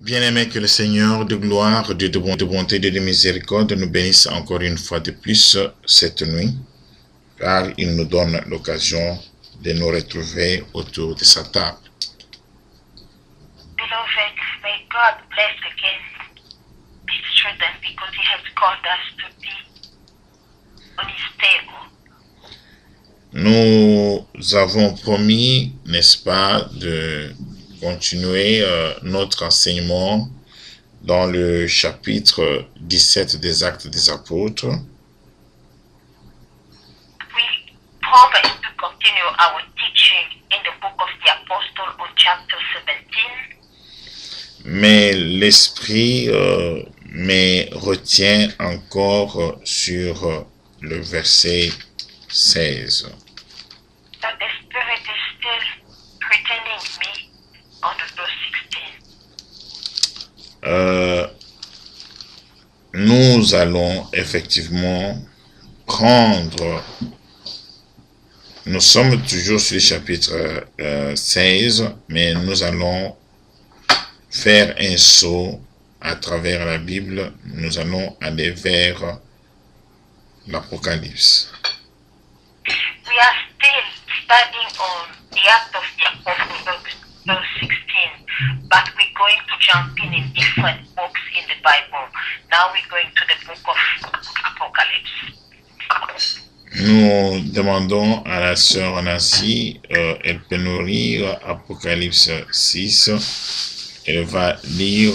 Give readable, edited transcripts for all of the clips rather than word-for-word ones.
Bien-aimés, que le Seigneur de gloire, Dieu de bonté et de miséricorde nous bénisse encore une fois de plus cette nuit, car il nous donne l'occasion de nous retrouver autour de sa table. Beloved, may God bless again His children because He has called us to be on His table. Nous avons promis, n'est-ce pas, de continuer notre enseignement dans le chapitre 17 des Actes des Apôtres. We promise to continue our teaching in the book of the Apostle on chapter 17. Mais l'Esprit me retient encore sur le verset 16. That the Spirit is still retaining me on the verse 16. Nous allons effectivement prendre, nous sommes toujours sur le chapitre 16, mais nous allons faire un saut à travers la Bible. Nous allons aller vers l'Apocalypse. We are still studying on the Act of the Apostle, verse 16, but we're going to jump in different books in the Bible. Now we're going to the book of Apocalypse. Nous demandons à la sœur Nancy, elle peut nous lire Apocalypse 6. Elle va lire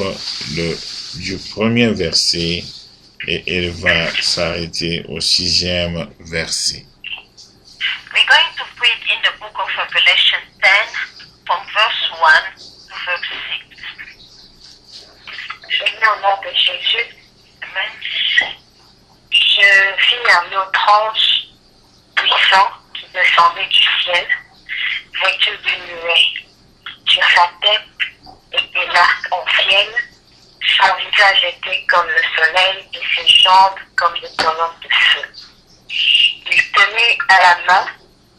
du premier verset et elle va s'arrêter au 6e verset. We're going to read in the book of Revelation 10 from verse 1 to verse 6. Je lis au nom de Jésus. Amen. Je vis un autre ange puissant qui descendait du ciel, vêtu d'une nuée. Sur sa tête était l'arc en ciel, son visage était comme le soleil et ses jambes comme des colonnes de feu. Il tenait à la main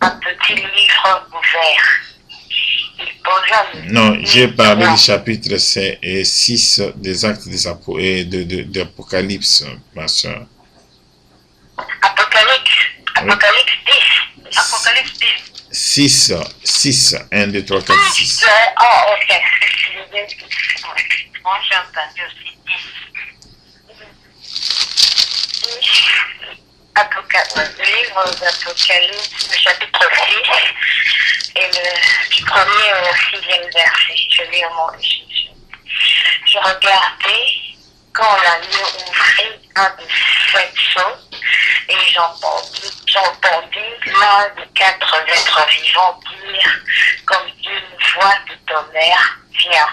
un petit livre ouvert. Il posa le... Non, j'ai parlé du chapitre 6 des Actes des Apôtres et d'Apocalypse, ma soeur. Apocalypse 10. Apocalypse 10. 6, 1, 2, 3, 4, 6. Oh, ok. Moi, j'ai entendu aussi 10. Le livre d'Apocalypse, le chapitre 6, et du premier au 6e verset. Je lis au nom de Jésus. Je regardais quand l'agneau ouvrit un des 7 sceaux, et j'entendis l'un des 4 êtres vivants dire, comme une voix de tonnerre, viens.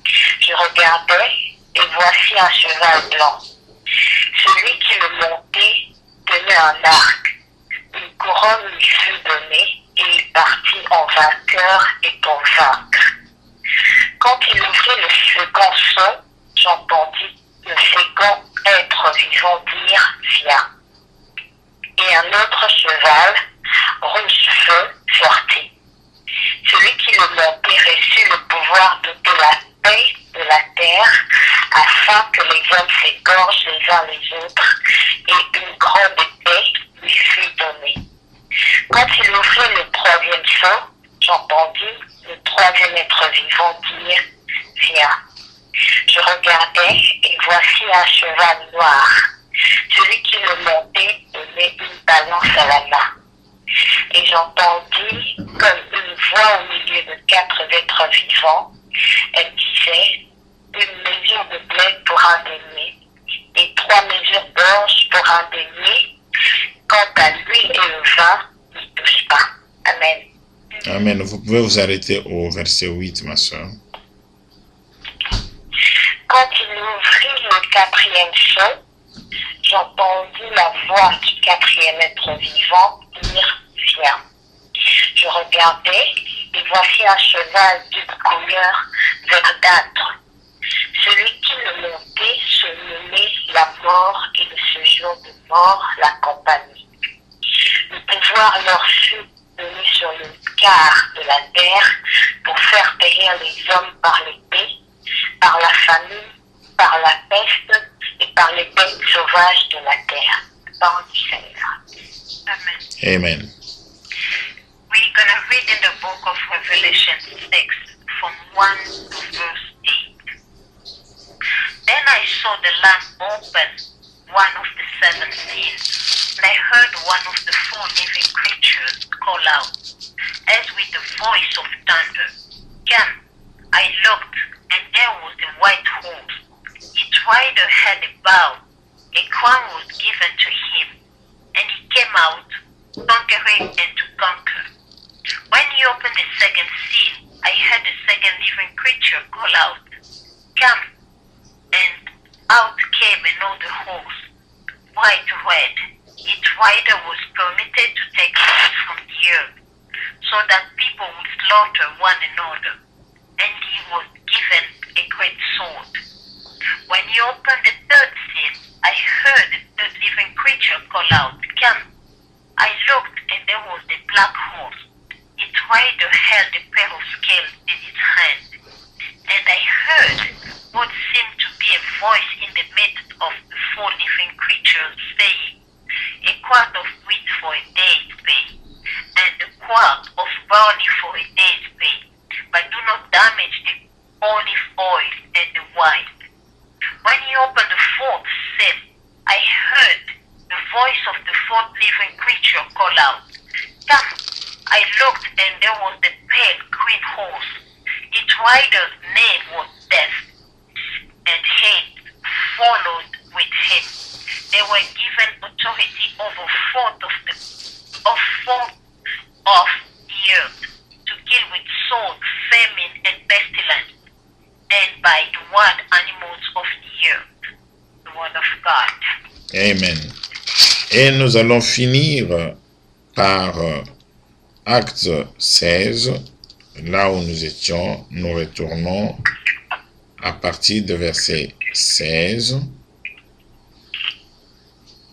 Je regardais, et voici un cheval blanc. Celui qui le montait tenait un arc. Une couronne lui fut donnée, et il partit en vainqueur et pour vaincre. Quand il ouvrit le second sceau, j'entendis le second être vivant dire, viens. Et un autre cheval, rouge-feu, sortit. Celui qui le montait reçut le pouvoir d'ôter la paix de la terre, afin que les hommes s'égorgent les uns les autres, et une grande paix lui fut donnée. Quand il ouvrit le 3e sceau, j'entendis le 3e être vivant dire, viens. Je regardais, et voici un cheval noir. Celui qui le montait tenait une balance à la main. Et j'entendis comme une voix au milieu de 4 êtres vivants. Elle disait, une mesure de blé pour un denier, et 3 mesures d'orge pour un denier. Quant à l'huile et le vin, n'y touche pas. Amen. Amen. Vous pouvez vous arrêter au verset 8, ma soeur. Quand il ouvrit le 4e sceau, j'entendis la voix du 4e être vivant dire, viens. Je regardais, et voici un cheval d'une couleur verdâtre. Celui qui le montait se nommait la mort, et le séjour de mort l'accompagnait. Le pouvoir leur fut donné sur le quart de la terre pour faire périr les hommes par l'épée, par la faim par la peste et par les bêtes sauvages de la terre. Parole du Seigneur. Amen. Amen. We're going to read in the book of Revelation 6 from 1 to verse 8. Then I saw the Lamb open one of the 7 seals, and I heard one of the 4 living creatures call out, as with the voice of thunder, "Come!" I looked, and there was a white horse. Its rider had a bow. A crown was given to him, and he came out, conquering and to conquer. When he opened the second seal, I heard the second living creature call out, "Come!" And out came another horse, bright red. Its rider was permitted to take food from the earth, so that people would slaughter one another, and he was given a great sword. When he opened the third seal, I heard the third living creature call out, "Come!" I looked, and there was a black horse. Its rider held a pair of scales in its hand, and I heard what seemed to be a voice in the midst of the 4 living creatures saying, "A quart of wheat for a day's pay, and a quart of barley for a day's pay, but do not damage the olive oil and the wine." When he opened the 4th seal, I heard the voice of the 4th living creature call out, "Come!" I looked, and there was the pale green horse. Its rider's name was Death, and hate followed with him. They were given authority over fourth of the earth, to kill with sword, famine, and pestilence, and by the wild animals of the earth. The word of God. Amen. Et nous allons finir par Acte 16, là où nous étions. Nous retournons à partir de verset 16.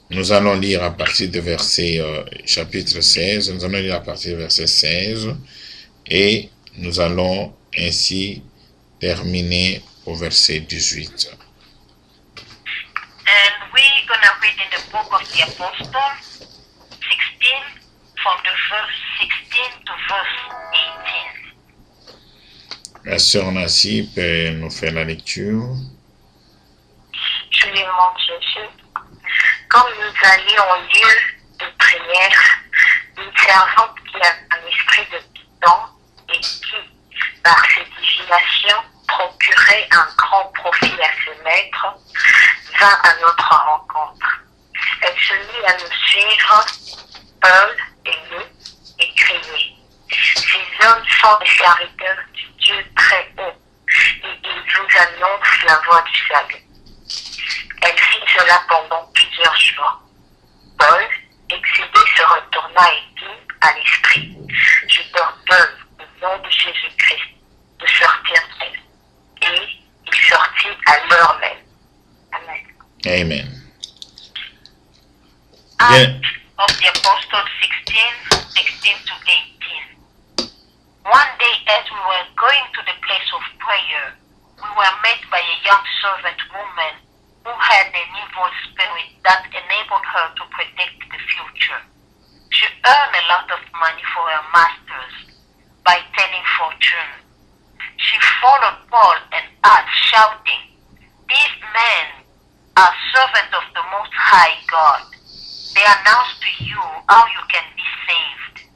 Nous allons lire à partir de verset chapitre 16. Nous allons lire à partir de verset 16 et nous allons ainsi terminer au verset 18. And we're going to read in the book of the Apostle 16 from the verse 16 to verse 18. La sœur Nancy peut nous faire la lecture. Je lui demande Jésus. Quand nous allions au lieu de prière, une servante qui a un esprit de python et qui, par ses divinations, procurait un grand profit à ce maître, vint à notre rencontre. Elle se mit à nous suivre, Paul et nous, et criait. Ces hommes sont les serviteurs du Dieu très haut, et ils vous annoncent la voie du salut. Elle fit cela pendant plusieurs jours. Paul, excédé, se retourna et dit à l'esprit, je t'ordonne au nom de Jésus-Christ de sortir d'elle. Et il sortit à l'heure même. Amen. Amen. Acts of the Apostles 16 to 18. One day as we were going to the place of prayer, we were met by a young servant woman who had an evil spirit that enabled her to predict the future. She earned a lot of money for her masters by telling fortune. She followed Paul and asked, shouting, "These men are servants of the Most High God. They announce to you how you can be saved."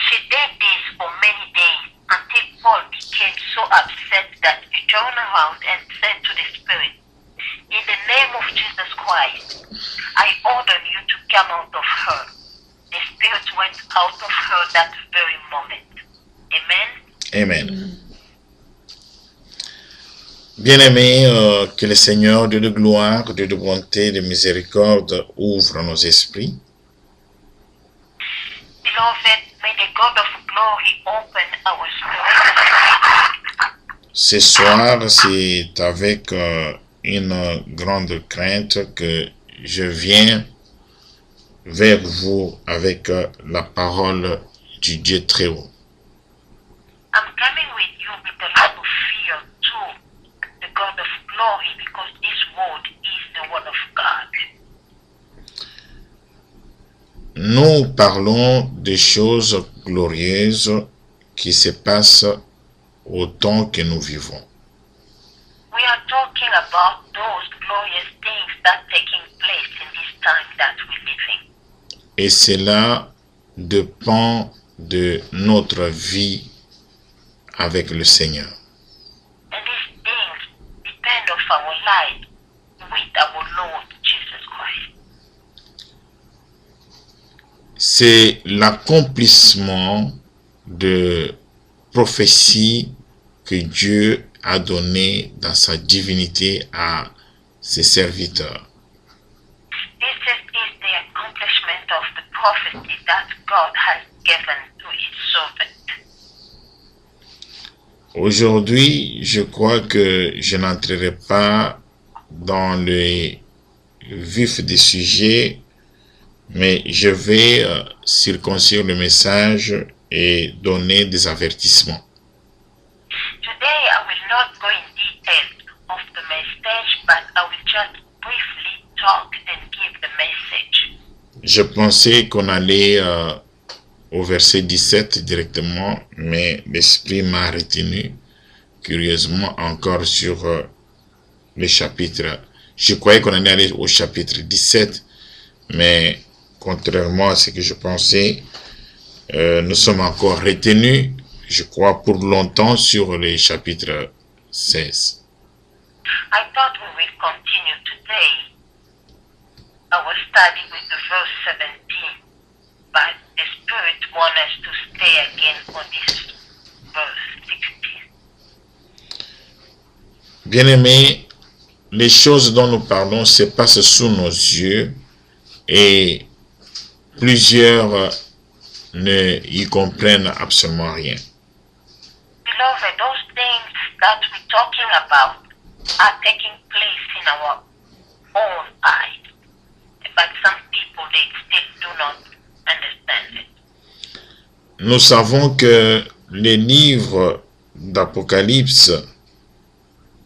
She did this for many days until Paul became so upset that he turned around and said to the spirit, "In the name of Jesus Christ, I order you to come out of her." The spirit went out of her that very moment. Amen. Amen. Bien-aimés, que le Seigneur, Dieu de gloire, Dieu de bonté, de miséricorde, ouvre nos esprits. Beloved, may the God of glory open our spirits. Ce soir, c'est avec une grande crainte que je viens vers vous avec la parole du Dieu très haut. I'm coming with you with a lot of fear too, the God of glory, because nous parlons des choses glorieuses qui se passent au temps que nous vivons. We are talking about those glorious things that are taking place in this time that we live in. Et cela dépend de notre vie avec le Seigneur. And these things depend of our life with our Lord Jesus Christ. C'est l'accomplissement de prophéties que Dieu a données dans sa divinité à ses serviteurs. This is the accomplishment of the prophecy that God has given to his servant. Aujourd'hui, je crois que je n'entrerai pas dans le vif des sujets, mais je vais circoncire le message et donner des avertissements. Today I will not go in detail of the message, but I will just briefly talk and give the message. Je pensais qu'on allait au verset 17 directement, mais l'Esprit m'a retenu curieusement encore sur le chapitre. Je croyais qu'on allait aller au chapitre 17, mais contrairement à ce que je pensais, nous sommes encore retenus, je crois, pour longtemps sur le chapitre 16. I thought we will continue today our study with the verse 17, but the Spirit wants us to stay again on this verse 16. Bien-aimés, les choses dont nous parlons se passent sous nos yeux et plusieurs ne y comprennent absolument rien. Beloved, those things that we're talking about are taking place in our own eyes, but some people, they still do not understand it. Nous savons que le livre d'Apocalypse,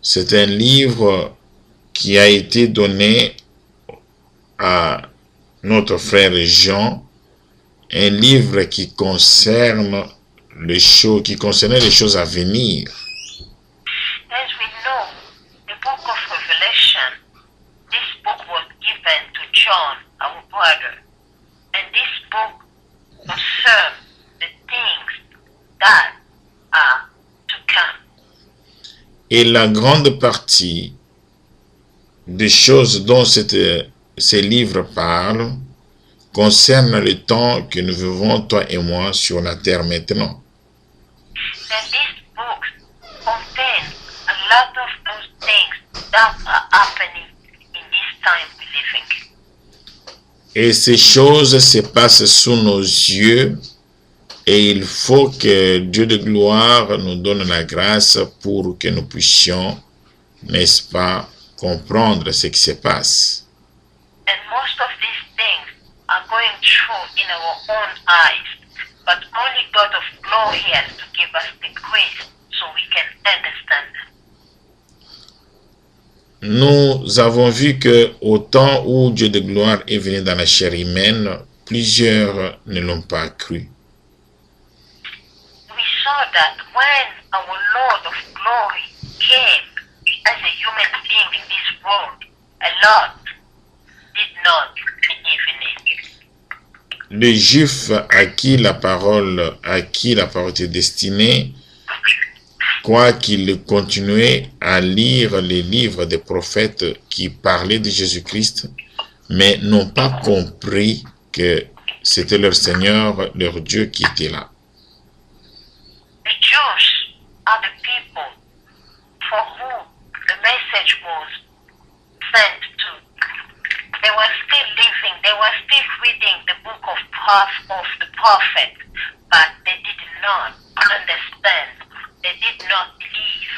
c'est un livre qui a été donné à notre frère Jean, un livre qui concerne les choses, qui concernait les choses à venir. As we know, the book of Revelation, this book was given to John, our brother, and this book concerns the things that are to come. Et la grande partie des choses dont ces livres parlent concerne le temps que nous vivons, toi et moi, sur la terre maintenant. And these books contain a lot of those things that are happening in this time we live in. Et ces choses se passent sous nos yeux et il faut que Dieu de gloire nous donne la grâce pour que nous puissions, n'est-ce pas, comprendre ce qui se passe. And most of these things are going through in our own eyes, but only God of glory has to give us the grace so we can understand them. Nous avons vu que au temps où Dieu de gloire est venu dans la chair humaine, plusieurs ne l'ont pas cru. We saw that when our Lord of glory came as a human being in this world, a lot did not believe in it. Les Juifs à qui la parole était destinée, quoiqu'ils continuaient à lire les livres des prophètes qui parlaient de Jésus-Christ, mais n'ont pas compris que c'était leur Seigneur, leur Dieu qui était là. The Jews are the people for whom the message was sent to. They were still living, they were still reading the book of the prophet, but they did not understand, they did not believe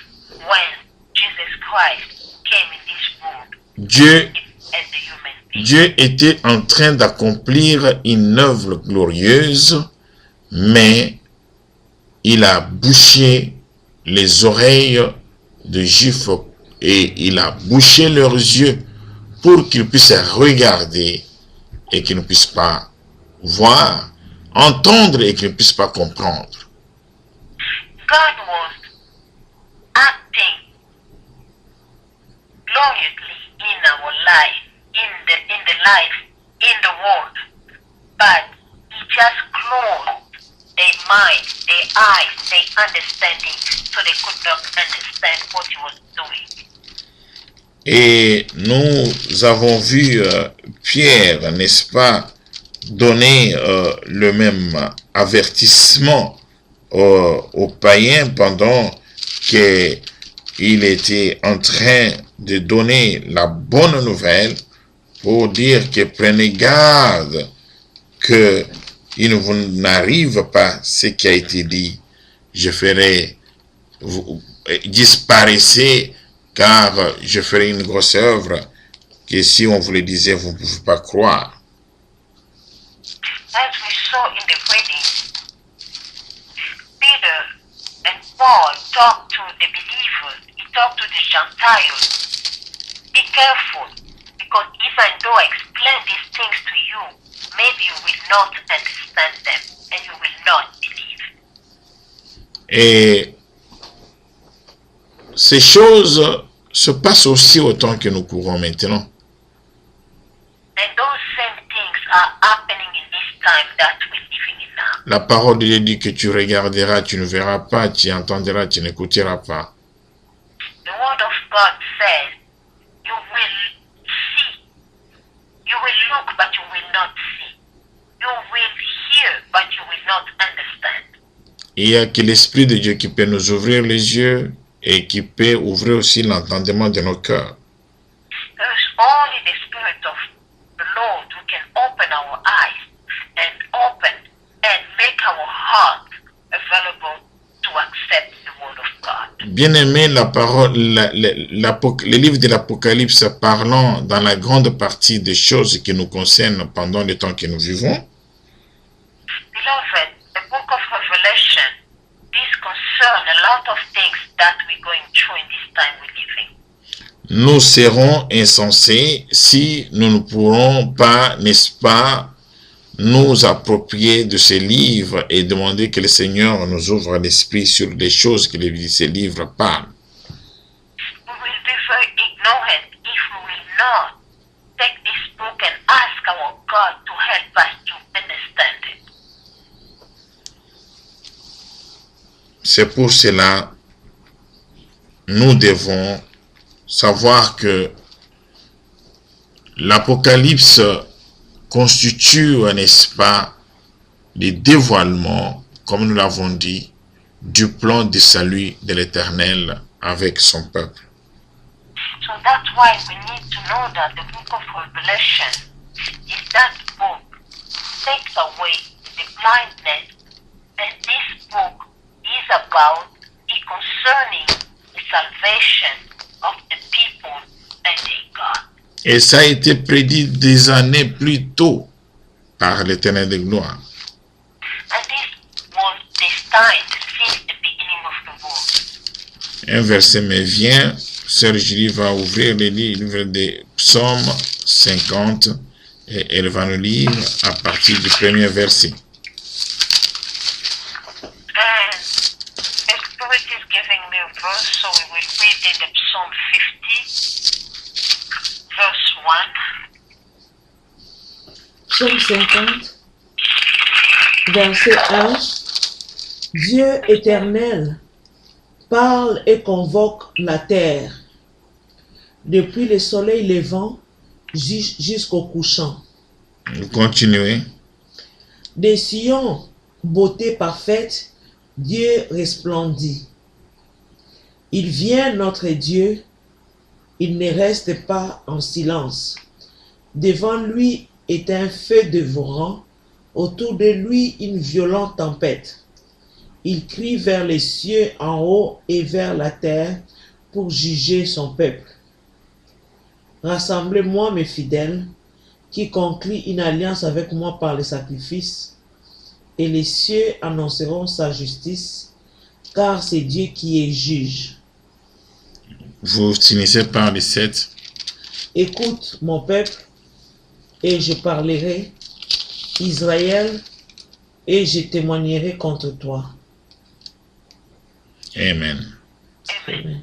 when Jesus Christ came in this world as a human being. Dieu était en train d'accomplir une œuvre glorieuse, mais il a bouché les oreilles des Juifs et il a bouché leurs yeux pour qu'ils puissent regarder et qu'ils ne puissent pas voir, entendre et qu'ils ne puissent pas comprendre. God was acting gloriously in our life, in the life, in the world, but He just closed their mind, their eyes, their understanding, so they could not understand what He was doing. Et nous avons vu Pierre, n'est-ce pas, donner le même avertissement aux païens pendant qu'il était en train de donner la bonne nouvelle pour dire que prenez garde qu'il ne vous n'arrive pas ce qui a été dit. Je ferai, vous disparaissez, car je ferai une grosse œuvre que si on vous le disait, vous ne pouvez pas croire. As we saw in the wedding, Peter and Paul talked to the believers, he talked to the Gentiles. Be careful, because even though I explain these things to you, maybe you will not understand them and you will not believe. Et ces choses se passent aussi au temps que nous courons maintenant. And those same things are happening in this time that we're living in now. La parole de Dieu dit que tu regarderas, tu ne verras pas, tu entendras, tu n'écouteras pas. The word of God says, you will see, you will look but you will not see. You will hear but you will not understand. Il n'y a que l'Esprit de Dieu qui peut nous ouvrir les yeux et qui peut ouvrir aussi l'entendement de nos cœurs. There's only the Spirit of the Lord who can open our eyes and open and make our heart available to accept the word of God. Bien-aimé, la parole, le livre de l'Apocalypse parlant dans la grande partie des choses qui nous concernent pendant le temps que nous vivons. Beloved, the book of Revelation, this concern a lot of things that we're going through in this time we're living. Nous serons insensés si nous ne pourrons pas, n'est-ce pas, nous approprier de ces livres et demander que le Seigneur nous ouvre l'esprit sur les choses que ces livres parlent. We will be very ignorant if we will not take this book and ask our God to help us to understand it. C'est pour cela nous devons savoir que l'Apocalypse constitue, n'est-ce pas, le dévoilement, comme nous l'avons dit, du plan de salut de l'Éternel avec son peuple. So that's why we need to know that the book of Revelation is that book takes away the blindness, and this book is about it concerning the salvation of the people and their God. Et ça a été prédit des années plus tôt par l'Éternel de gloire. And this was destined since the beginning of the world. Un verset me vient, Sœur Julie va ouvrir le livre des Psaumes 50 et elle va nous lire à partir du premier verset. And the Spirit is giving me a verse, so we will read in the Psalm 50, verse 1. Psaume 50, verset 1. Dieu éternel parle et convoque la terre, depuis le soleil levant jusqu'au couchant. Vous continuez. Des Sion, beauté parfaite, Dieu resplendit. Il vient notre Dieu, il ne reste pas en silence. Devant lui est un feu dévorant, autour de lui une violente tempête. Il crie vers les cieux en haut et vers la terre pour juger son peuple. Rassemblez-moi mes fidèles, qui conclut une alliance avec moi par le sacrifice, et les cieux annonceront sa justice, car c'est Dieu qui est juge. Vous finissez par les 7. Écoute mon peuple, et je parlerai, Israël, et je témoignerai contre toi. Amen. Amen.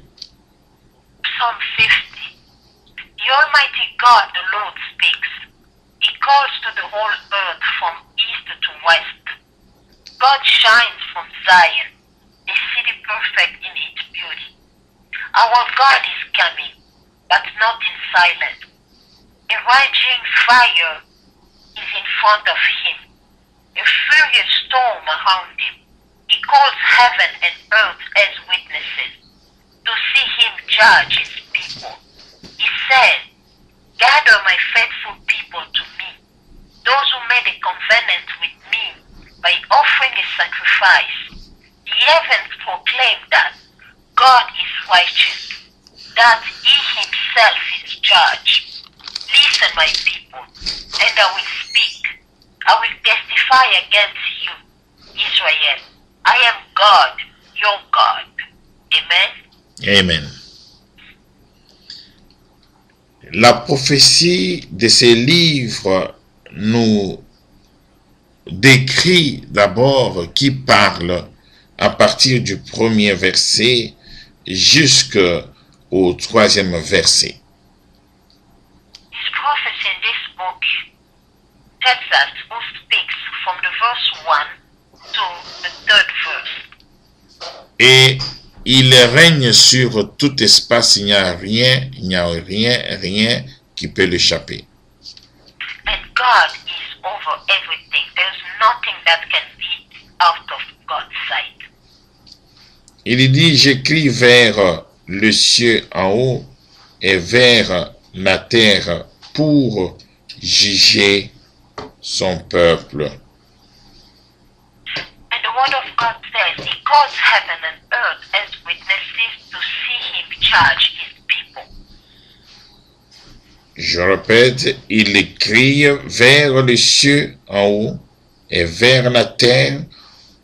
Psalm 50. The Almighty God, the Lord, speaks. He calls to the whole earth from east to west. God shines from Zion, a city perfect in its beauty. Our God is coming, but not in silence. A raging fire is in front of him, a furious storm around him. He calls heaven and earth as witnesses to see him judge his people. He said, "Gather my faithful people to me, those who made a covenant with me by offering a sacrifice." The heavens proclaim that God is righteous, that he himself is judge. Listen, my people, and I will speak. I will testify against you, Israel. I am God, your God. Amen. Amen. La prophétie de ces livres nous décrit d'abord qui parle à partir du premier verset jusqu'au troisième verset. This prophecy in this book tells us who speaks from the verse 1 to the third verse. Et il règne sur tout espace, il n'y a rien qui peut l'échapper. And God is over everything. There's nothing that can be out of God's sight. Il dit, j'écris vers le ciel en haut et vers la terre pour juger son peuple. And the word of God says he calls heaven and earth as witnesses to see him judge his people. Je répète, il écrit vers le ciel en haut et vers la terre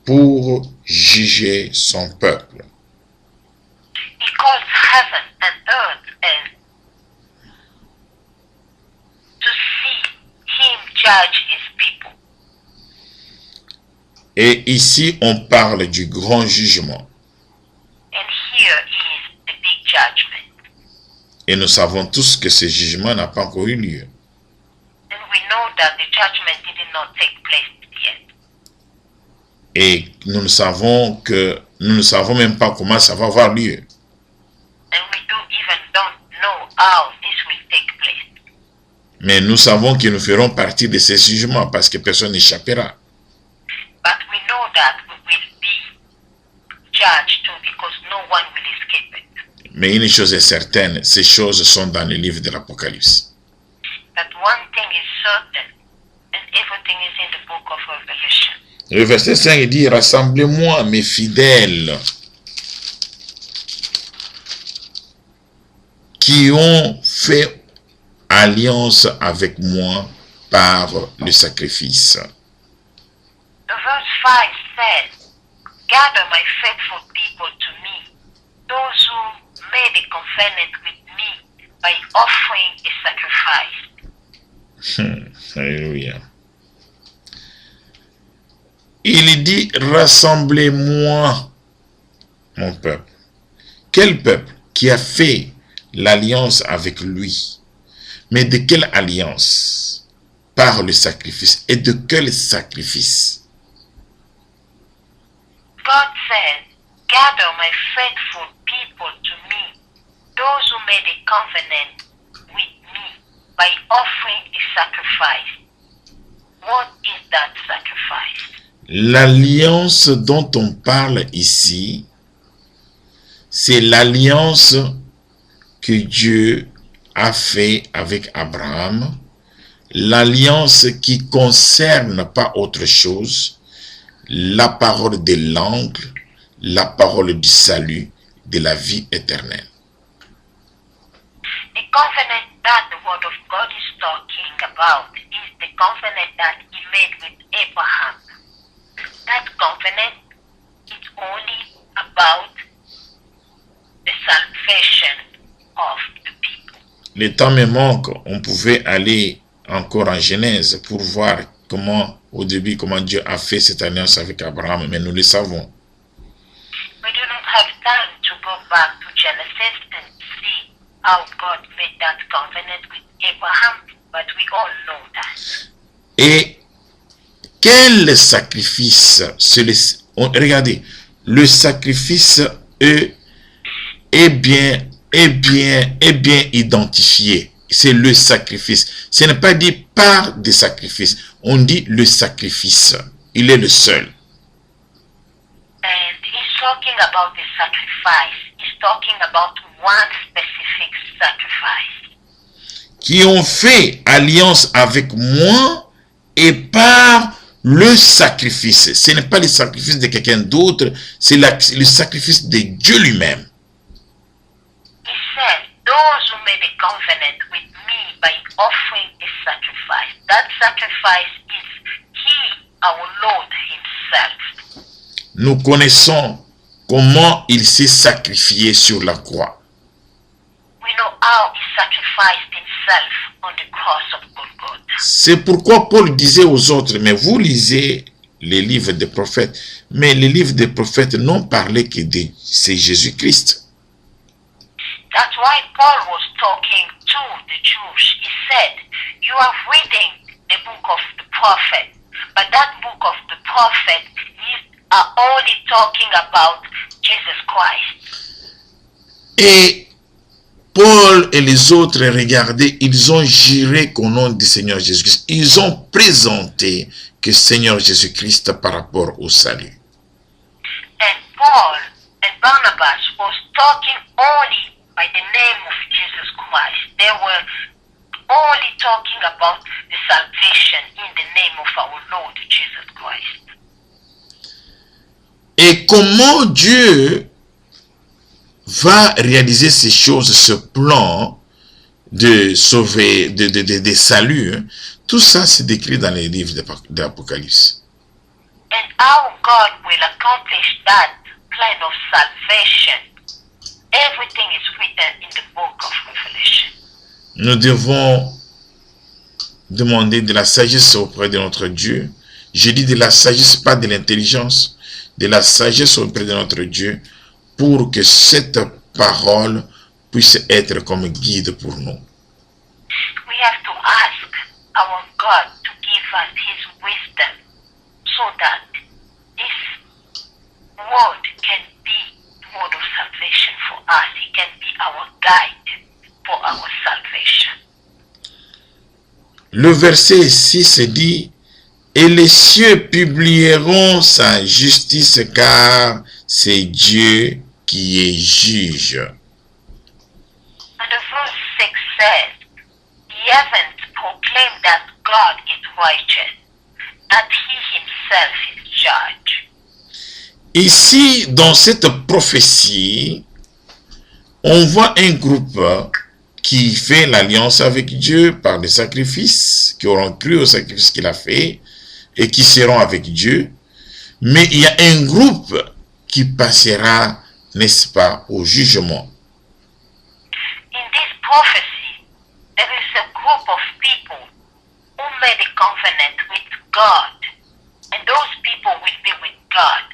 pour juger son peuple. He calls heaven and earth as to see him judge his people. Et ici, on parle du grand jugement. And here is the big judgment. Et nous savons tous que ce jugement n'a pas encore eu lieu. And we know that the judgment did not take place yet. Et nous ne savons même pas comment ça va avoir lieu. And we don't know how this will take place. Mais nous savons que nous ferons partie de ces jugements parce que personne n'échappera. But we know that we will be judged too because no one will escape it. Mais une chose est certaine, ces choses sont dans le livre de l'Apocalypse. But one thing is certain, and everything is in the book of Revelation. Le verset 5 dit, rassemblez-moi mes fidèles qui ont fait alliance avec moi par le sacrifice. The verse 5 says, "Gather my faithful people to me, those who made a covenant with me by offering a sacrifice." Alléluia. Il dit, rassemblez-moi, mon peuple. Quel peuple qui a fait l'alliance avec lui? Mais de quelle alliance? Par le sacrifice. Et de quel sacrifice? God says, "Gather my faithful people to me, those who made a covenant with me by offering a sacrifice." What is that sacrifice? L'alliance dont on parle ici, c'est l'alliance que Dieu a fait avec Abraham, l'alliance qui concerne pas autre chose, la parole de l'angle, la parole du salut, de la vie éternelle. The covenant that the word of God is talking about is the covenant that he made with Abraham. That covenant is only about the salvation of the people. Le temps me manque, on pouvait aller encore en Genèse pour voir comment au début comment Dieu a fait cette alliance avec Abraham, mais nous le savons. We do not have time to go back to Genesis and see how God made that covenant with Abraham, but we all know that. Et quel sacrifice, regardez, le sacrifice est bien identifié. C'est le sacrifice. Ce n'est pas dit par des sacrifices. On dit le sacrifice. Il est le seul. And he's talking about the sacrifice. He's talking about one specific sacrifice. Qui ont fait alliance avec moi et par le sacrifice. Ce n'est pas le sacrifice de quelqu'un d'autre, c'est le sacrifice de Dieu lui-même. He said, those who made a covenant with me by offering a sacrifice. That sacrifice is he, our Lord himself. Nous connaissons comment il s'est sacrifié sur la croix. We know how he sacrificed himself on the cross of Golgotha. C'est pourquoi Paul disait aux autres, mais vous lisez les livres des prophètes, mais les livres des prophètes n'ont parlé que de c'est Jésus-Christ. That's why Paul was talking to the Jews. He said, you are reading the book of the prophet, but that book of the prophet are only talking about Jesus Christ. Et Paul et les autres, regardez, ils ont juré qu'au nom du Seigneur Jésus-Christ, ils ont présenté que Seigneur Jésus-Christ par rapport au salut. And Paul and Barnabas was talking only by the name of Jesus Christ. They were only talking about the salvation in the name of our Lord Jesus Christ. Et comment Dieu va réaliser ces choses, ce plan de sauver, de salut, hein? Tout ça c'est décrit dans les livres de l'Apocalypse. And how God will accomplish that plan of salvation, everything is written in the book of Revelation. Nous devons demander de la sagesse auprès de notre Dieu. Je dis de la sagesse, pas de l'intelligence, de la sagesse auprès de notre Dieu, pour que cette parole puisse être comme guide pour nous. We have to ask our God to give us his wisdom so that this word can be the word of salvation for us. He can be our guide for our salvation. Le verset 6 dit, « Et les cieux publieront sa justice, car c'est Dieu qui est juge. » And the verse 6 says, the heavens proclaim that God is righteous, that he himself is judge. Ici, dans cette prophétie, on voit un groupe qui fait l'alliance avec Dieu par des sacrifices, qui auront cru au sacrifice qu'il a fait et qui seront avec Dieu. Mais il y a un groupe qui passera, n'est-ce pas, au jugement. In this prophecy, there is a group of people who made a covenant with God, and those people will be with God.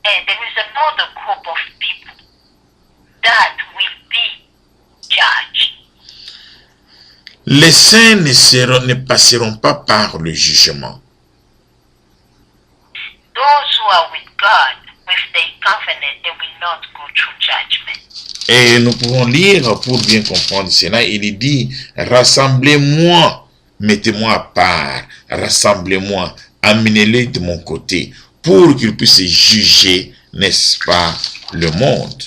And there is another group of people that will be judged. Les saints ne passeront pas par le jugement. Those who are with God, with their covenant, they will not go through judgment. Et nous pouvons lire pour bien comprendre cela. Il dit, rassemblez-moi, mettez-moi à part, rassemblez-moi, amenez-les de mon côté, pour qu'ils puissent juger, n'est-ce pas, le monde.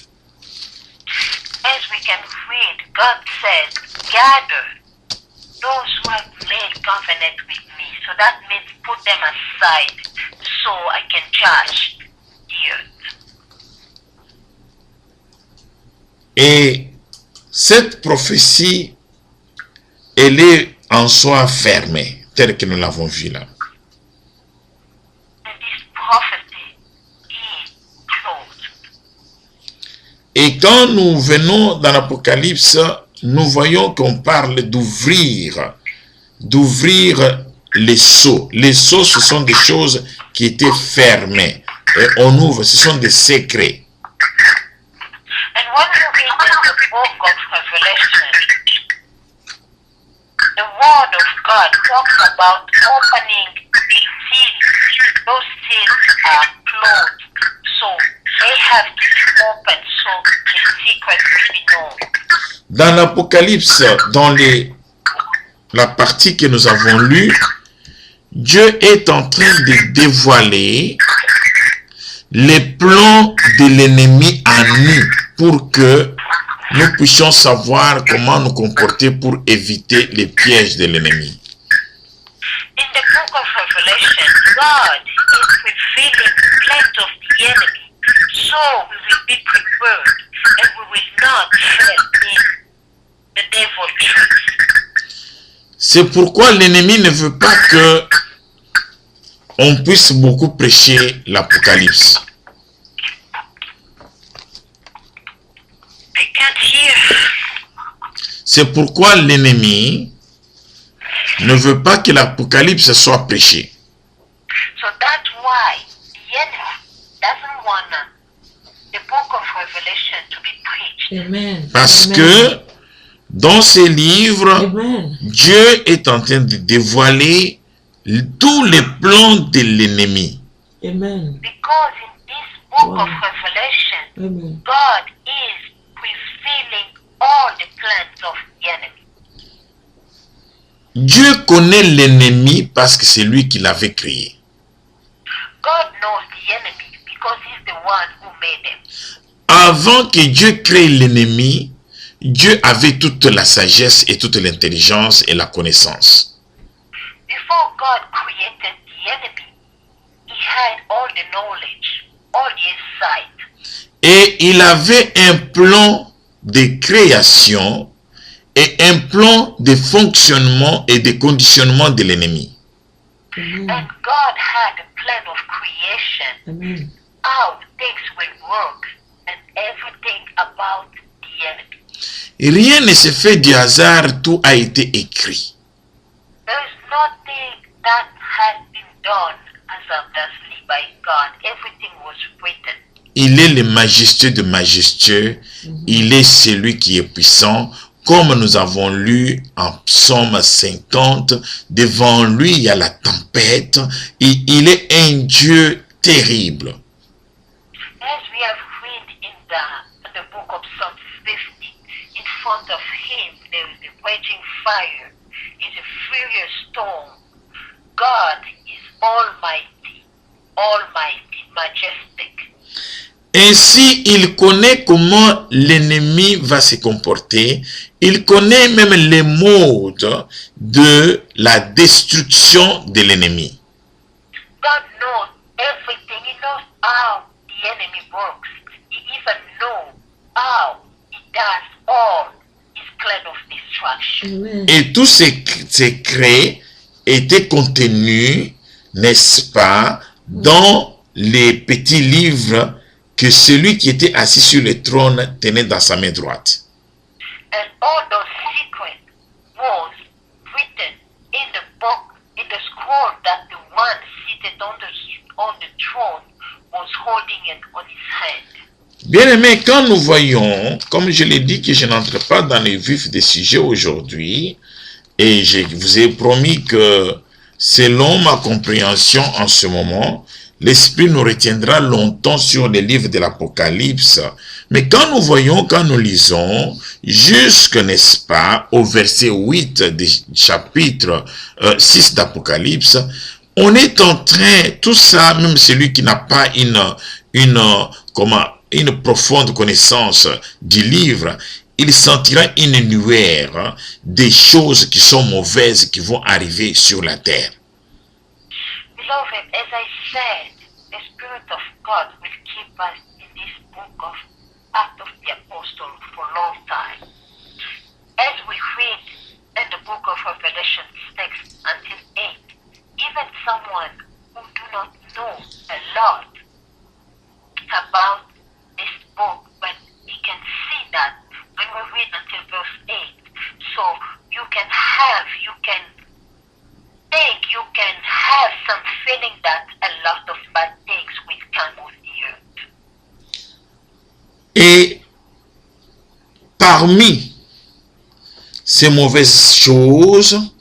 As we can read, God says, gather those who have made covenant with me. So that means put them aside so I can judge the earth. Et cette prophétie, elle est en soi fermée, telle que nous l'avons vu là. And this prophecy is closed. Et quand nous venons dans l'Apocalypse, nous voyons qu'on parle d'ouvrir les sceaux. Les sceaux, ce sont des choses qui étaient fermées. Et on ouvre, ce sont des secrets. And when you read in the book of Revelation, the word of God talks about opening the seals. Those seals are closed, so they have to be opened so the secret will be known. Dans l'Apocalypse, dans la partie que nous avons lue, Dieu est en train de dévoiler les plans de l'ennemi à nous pour que nous puissions savoir comment nous comporter pour éviter les pièges de l'ennemi. In the book of Revelation, God is revealing the plans of the enemy, so we will be prepared and we will not fall in the devil's tricks. C'est pourquoi l'ennemi ne veut pas que on puisse beaucoup prêcher l'Apocalypse. I can't hear. C'est pourquoi l'ennemi ne veut pas que l'Apocalypse soit prêché. So that's why the enemy doesn't want the book of Revelation to be preached. Amen. Parce Amen. que dans ces livres, Amen. Dieu est en train de dévoiler tous les plans de l'ennemi. Amen. Because in this book Wow. of Revelation, Amen. God is revealing all the plans of the enemy. Dieu connaît l'ennemi parce que c'est lui qui l'avait créé. God knows the enemy because he's the one who made them. Avant que Dieu crée l'ennemi, Dieu avait toute la sagesse et toute l'intelligence et la connaissance. Before God created the enemy, he had all the knowledge, all the insight. Et il avait un plan de création et un plan de fonctionnement et de conditionnement de l'ennemi. Amen. And God had a plan of creation, Amen. how things will work, and everything about the enemy. Rien ne se fait du hasard, tout a été écrit. There is nothing that has been done abruptly by God. Everything was written. Il est le majestueux de majestueux, il est celui qui est puissant, comme nous avons lu en Psaume 50, devant lui il y a la tempête, et il est un Dieu terrible. As we have read in the book of Psalm 50, in front of him there is a raging fire, is a furious storm. God is almighty, majestic. Ainsi, il connaît comment l'ennemi va se comporter. Il connaît même les modes de la destruction de l'ennemi. God knows everything. He knows how the enemy works. He even knows how he does all his plan of destruction. Amen. Et tous ces secrets étaient contenus, n'est-ce pas, dans les petits livres que celui qui était assis sur le trône tenait dans sa main droite. And all those secrets was written in the book, in the scroll that the one seated on the throne was holding it on his hand. Bien aimé, quand nous voyons, comme je l'ai dit que je n'entre pas dans le vif des sujets aujourd'hui, et je vous ai promis que selon ma compréhension en ce moment, l'Esprit nous retiendra longtemps sur les livres de l'Apocalypse. Mais quand nous voyons, quand nous lisons, jusque, n'est-ce pas, au verset 8 du chapitre 6 d'Apocalypse, on est en train, tout ça, même celui qui n'a pas une profonde connaissance du livre, il sentira une lueur des choses qui sont mauvaises qui vont arriver sur la terre. Beloved, as I said, the Spirit of God will keep us in this book of Acts of the Apostle for a long time. As we read in the book of Revelation 6 until 8, even someone who do not know a lot about this book, but he can see that when we read until verse 8, so you can take you can have some feeling that a lot of bad things will come on the earth. Et parmi ces mauvaises choses,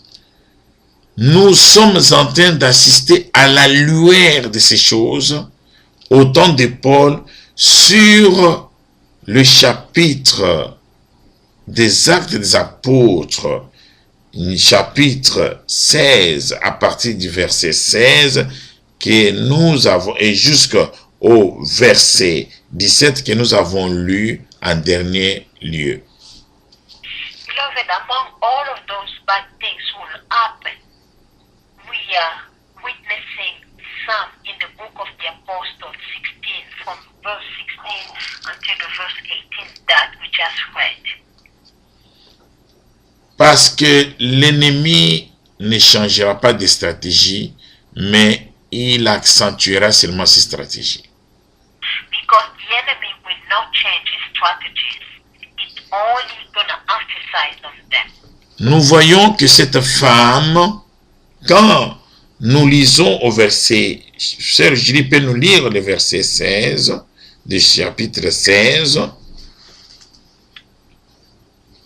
nous sommes en train d'assister à la lueur de ces choses au temps de Paul sur le chapitre des Actes des Apôtres, chapitre 16, à partir du verset 16, que nous avons, et jusqu'au verset 17 que nous avons lu en dernier lieu. Beloved, among all of those bad things will happen, we are witnessing some in the book of the Apostles 16, from verse 16 until the verse 18 that we just read. Parce que l'ennemi ne changera pas de stratégie, mais il accentuera seulement ses stratégies. Because the enemy will not change his strategies. It's only going to emphasize on them. Nous voyons que cette femme, quand nous lisons au verset, Sœur Julie peut nous lire le verset 16 du chapitre 16.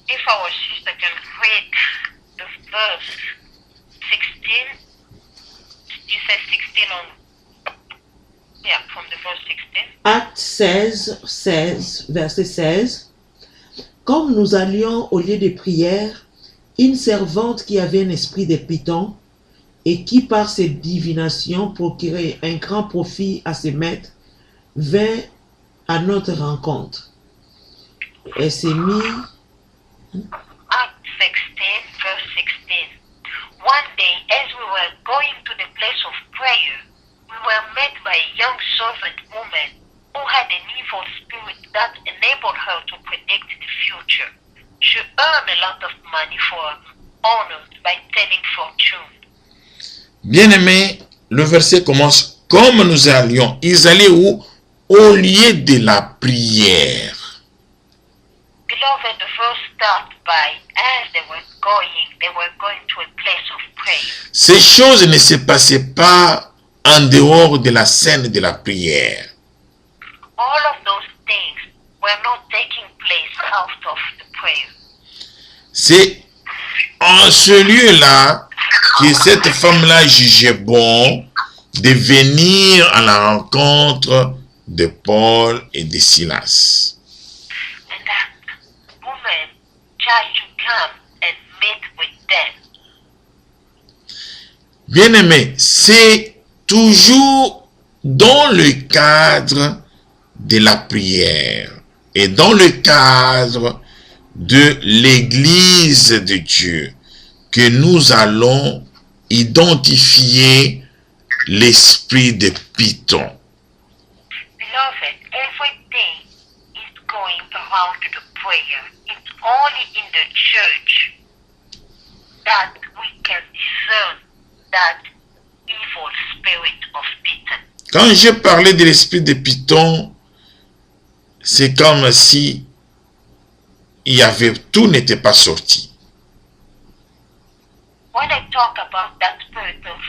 If our sister can read the verse 16, you said 16 on, yeah, from the verse 16. Acte 16, verset 16. Comme nous allions au lieu de prière, une servante qui avait un esprit de Python et qui par ses divinations procurait un grand profit à ses maîtres, vint à notre rencontre. Elle s'est mise. Act 16, verse 16. One day, as we were going to the place of prayer, we were met by a young servant woman who had an evil spirit that enabled her to predict the future. She earned a lot of money for honor by telling fortune. Bien-aimé, le verset commence comme nous allions. Ils allaient où? Au lieu de la prière. Beloved, the verse starts by, as they were going to a place of prayer. Ces choses ne se passaient pas en dehors de la scène de la prière. All of those things were not taking place out of the prayer. C'est en ce lieu-là que cette femme-là jugeait bon de venir à la rencontre de Paul et de Silas. And that woman tried to come and meet with them. Bien-aimé, c'est toujours dans le cadre de la prière et dans le cadre de l'Église de Dieu que nous allons identifier l'esprit de Python. Beloved, everything is going around the prayer. It's only in the church that we can discern that evil spirit of Python. Quand je parlais de l'esprit de Python, c'est comme si il y avait, tout n'était pas sorti. When I talk about that spirit of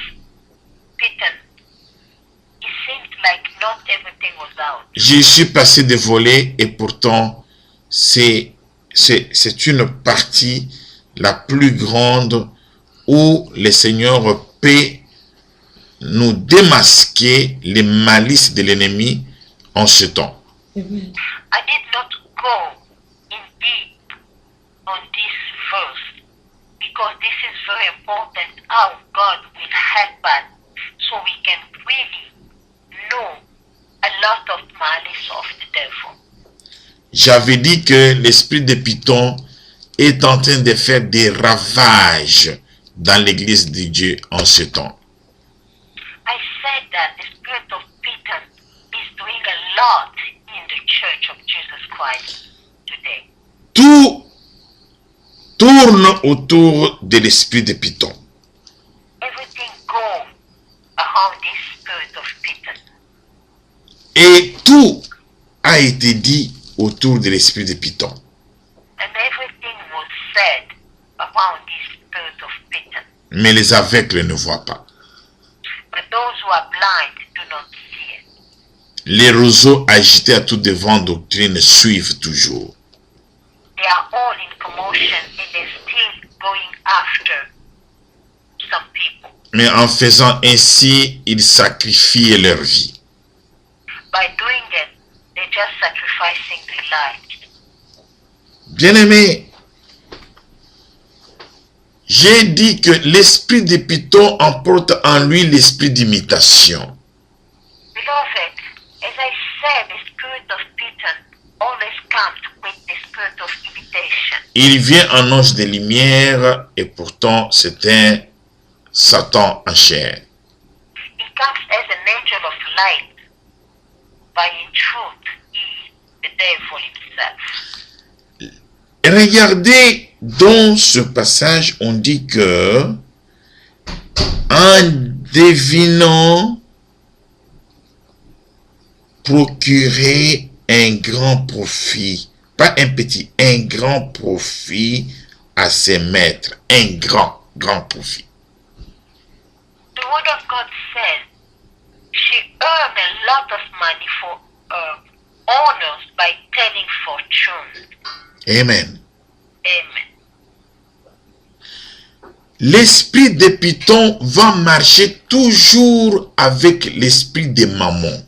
Python, it seems like not everything was out. Je suis passé de voler et pourtant c'est une partie la plus grande où le Seigneur peut nous démasquer les malices de l'ennemi en ce temps. Amen. I did not go in deep on this verse because this is very important how God will help us so we can really know a lot of malice of the devil. J'avais dit que l'esprit de Python est en train de faire des ravages dans l'église de Dieu en ce temps. I said that the spirit of Python is doing a lot in the church of Jesus Christ today. Tout tourne autour de l'esprit de Python. Everything goes around this spirit of Python. Et tout a été dit autour de l'esprit de Python. And everything was said around this spirit of Python. Mais les aveugles ne voient pas. but those who are blind do not see it. Les roseaux agités à toute devant doctrine suivent toujours. They are all in commotion and they're still going after some people. Mais en faisant ainsi, ils sacrifient leur vie. By doing it, they're just sacrificing their lives. Bien-aimés, j'ai dit que l'esprit de Python emporte en lui l'esprit d'imitation. Beloved, as I said, the spirit of Python always comes with the spirit of imitation. Il vient en ange de lumière et pourtant c'est un Satan en chair. He comes as an angel of light, but in truth, he is the devil himself. Regardez, dans ce passage, on dit que en devinant procurer un grand profit, pas un petit, un grand profit à ses maîtres, un grand profit. The word of God says she earned a lot of money for honors by telling fortune. Amen. Amen. L'esprit de Python va marcher toujours avec l'esprit de Mammon.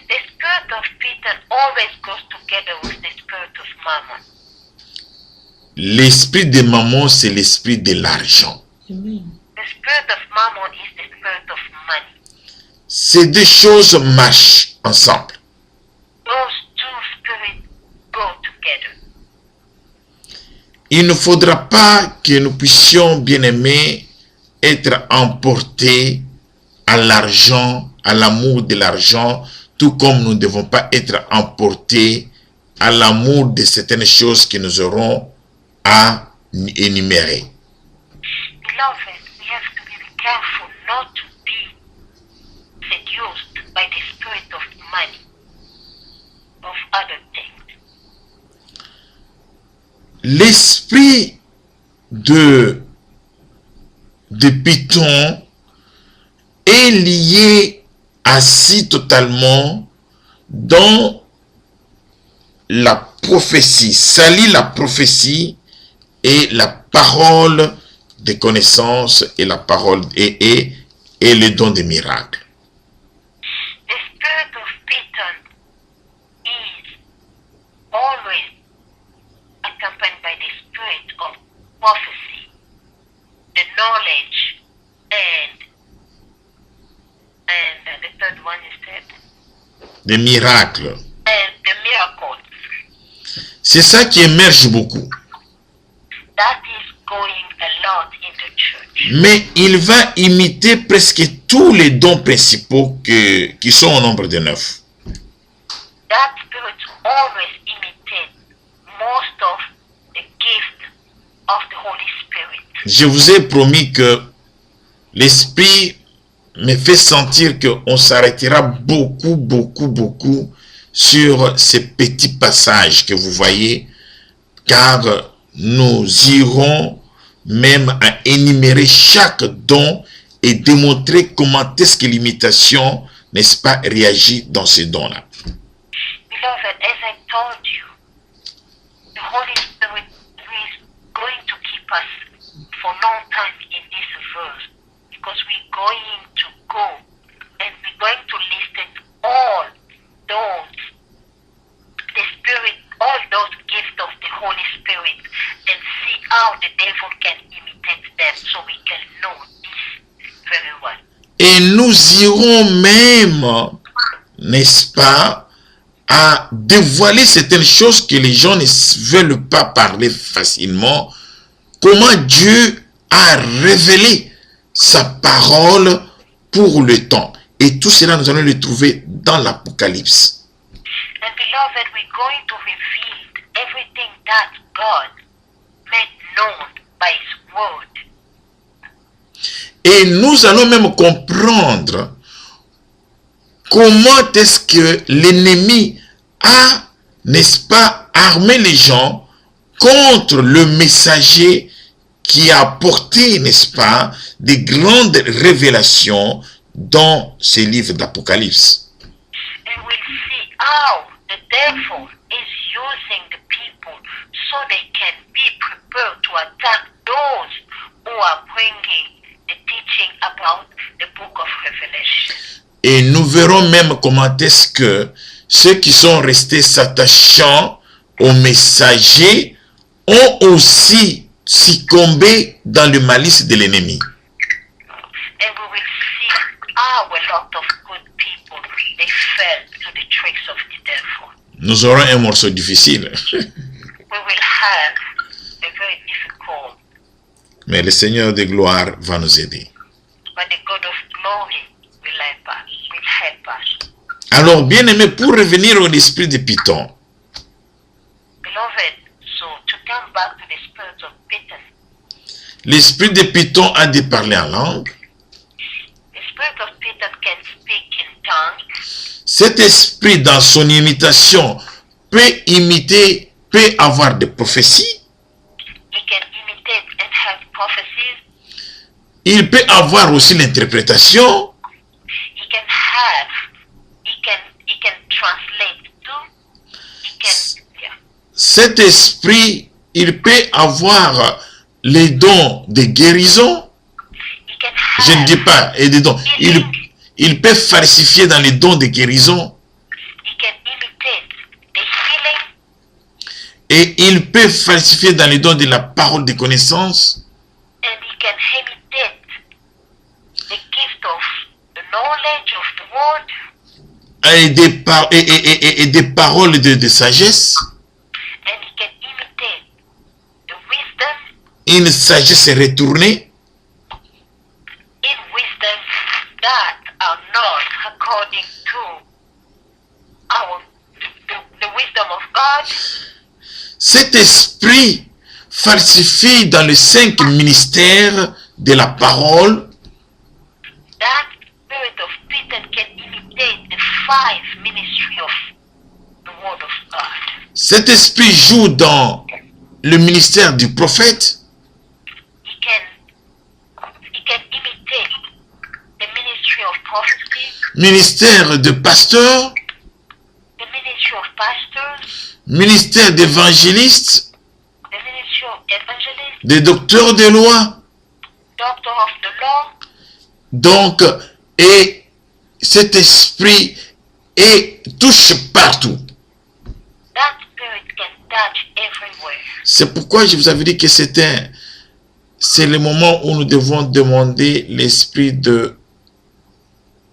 The spirit of Peter always goes together with the spirit of Mammon. L'esprit de Mammon, c'est l'esprit de l'argent. Amen. The spirit of Mammon is the spirit of money. Ces deux choses marchent ensemble. Those two spirits go together. Il ne faudra pas que nous puissions, bien-aimés, être emportés à l'argent, à l'amour de l'argent, tout comme nous ne devons pas être emportés à l'amour de certaines choses que nous aurons à énumérer. Beloved, we have to be careful not to be seduced by the spirit of money, of other things. L'esprit de Python est lié assis totalement dans la prophétie, salit la prophétie et la parole de connaissance et la parole et le don des miracles. The spirit of Python is always accompanied by the spirit of prophecy, the knowledge, and the third one is that, Des miracles. and the miracles. C'est ça qui émerge beaucoup. That is going a lot in the church. Mais il va imiter presque tous les dons principaux qui sont au nombre de 9. That spirit always imitates most of the gift of the Holy Spirit. Je vous ai promis que l'Esprit me fait sentir qu'on s'arrêtera beaucoup sur ces petits passages que vous voyez, car nous irons même à énumérer chaque don et démontrer comment est-ce que l'imitation, n'est-ce pas, réagit dans ces dons-là. Beloved, as I told you, the Holy Spirit is going to keep us for a long time in this verse because we're going to go and we're going to listen all those, the Spirit, all those gifts of the Holy Spirit and see how the devil can imitate them so we can know this very well. Et nous irons même, n'est-ce pas, à dévoiler certaines choses que les gens ne veulent pas parler facilement. Comment Dieu a révélé sa parole pour le temps. Et tout cela, nous allons le trouver dans l'Apocalypse. And beloved, we're going to reveal everything that God made known by His word. Et nous allons même comprendre comment est-ce que l'ennemi a, n'est-ce pas, armé les gens contre le messager qui a apporté, n'est-ce pas, des grandes révélations dans ces livres d'Apocalypse. And we'll see how the devil is using the people so they can be prepared to attack those who are bringing the teaching about the book of Revelation. Et nous verrons même comment est-ce que ceux qui sont restés s'attachant aux messagers ont aussi succombé dans le malice de l'ennemi. And we will see how a lot of good people, they fell to the tricks of the devil. Nous aurons un morceau difficile. We will have a very difficult, Mais le Seigneur de gloire va nous aider. but the God of glory will help us. Alors, bien-aimés, pour revenir au esprit de Python, Beloved, so to come back to the spirit of Peter, l'esprit de Python a de parler en langue. the spirit of Peter can speak in tongues. Cet esprit, dans son imitation, peut avoir des prophéties. He can imitate and have prophecies. Il peut avoir aussi l'interprétation. He can translate too. Yeah. Cet esprit, il peut avoir les dons de guérison. He can Je ne have, dis pas et des dons. Il peut falsifier dans les dons de guérison. he can imitate the healing, Et il peut falsifier dans les dons de la parole de connaissance. and he can imitate the gift of the knowledge of the word, Et des paroles de sagesse. and he can imitate the wisdom, Une sagesse retournée. in wisdom that are not according to the wisdom of God. Cet esprit falsifie dans les 5 ministères de la parole. That spirit of Peter can imitate the 5 ministry of the word of God. Cet esprit joue dans le ministère du prophète. He can imitate the ministry of prophecy, Ministère de pasteur. the ministry of pastors, Ministère d'évangéliste. the ministry of evangelists, Des docteurs de loi. doctor of the law. Donc, et cet esprit touche partout. That spirit can touch everywhere. C'est pourquoi je vous avais dit que c'est le moment où nous devons demander l'esprit de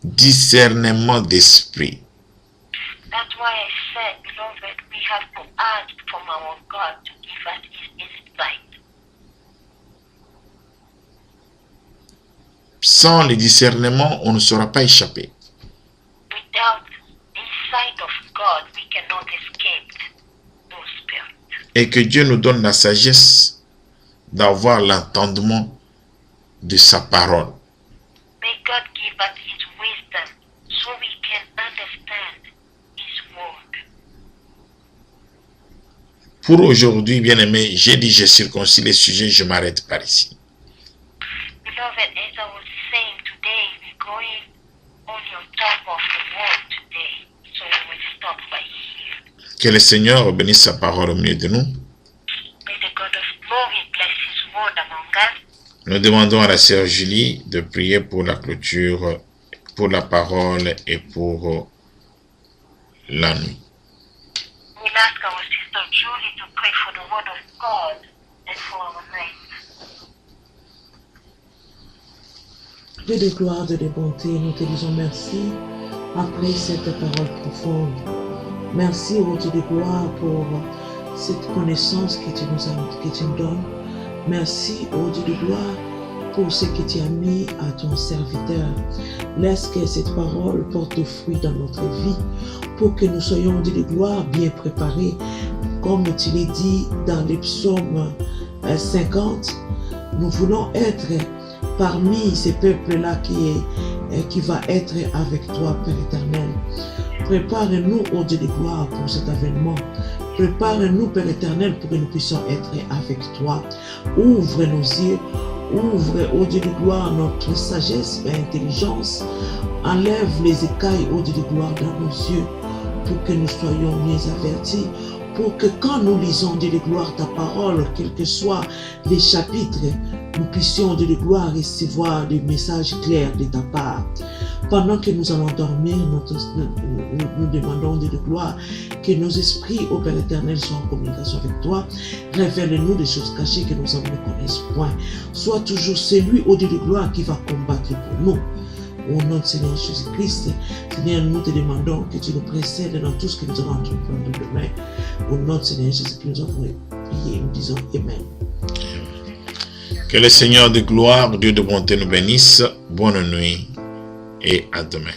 discernement d'esprit. That's why I said, beloved, we have to ask from our God to give us his insight. Sans le discernement, on ne saura pas échapper. Without insight of God, we cannot escape those spirits. Et que Dieu nous donne la sagesse d'avoir l'entendement de sa parole. May God give us his wisdom so we can understand his word. Pour aujourd'hui, bien-aimé, j'ai dit, j'ai circoncis les sujets, je m'arrête par ici. Beloved, as I was saying today, we're going only on top of the word today, so we will stop by here. Que le Seigneur bénisse sa parole au milieu de nous. May the God of glory bless his word among us. Nous demandons à la sœur Julie de prier pour la clôture, pour la parole et pour la nuit. We'll ask our sister Julie to pray for the word of God and for our night. Dieu de gloire, Dieu de bonté, nous te disons merci après cette parole profonde. Merci, ô Dieu de gloire, pour cette connaissance que tu nous donnes. Merci, ô Dieu de gloire, pour ce que tu as mis à ton serviteur. Laisse que cette parole porte fruit dans notre vie, pour que nous soyons, Dieu de gloire, bien préparés. Comme tu l'as dit dans les psaumes 50, nous voulons être parmi ces peuples-là qui va être avec toi, Père éternel. Prépare-nous, ô Dieu de gloire, pour cet avènement. Prépare-nous, Père éternel, pour que nous puissions être avec toi. Ouvre nos yeux, ouvre, ô Dieu de gloire, notre sagesse et intelligence. Enlève les écailles, ô Dieu de gloire, dans nos yeux, pour que nous soyons mieux avertis, pour que quand nous lisons, Dieu de gloire, ta parole, quels que soient les chapitres, nous puissions, Dieu de gloire, recevoir des messages clairs de ta part. Pendant que nous allons dormir, nous demandons, Dieu de gloire, que nos esprits, ô Père éternel, soient en communication avec toi. Révèle-nous des choses cachées que nos âmes ne connaissent point. Sois toujours celui, ô Dieu de gloire, qui va combattre pour nous. Au nom de Seigneur Jésus-Christ, Seigneur, nous te demandons que tu nous précèdes dans tout ce que nous allons entreprendre demain. Au nom de Seigneur Jésus-Christ, nous avons prié, nous disons Amen. Que le Seigneur de gloire, Dieu de bonté nous bénisse. Bonne nuit et à demain.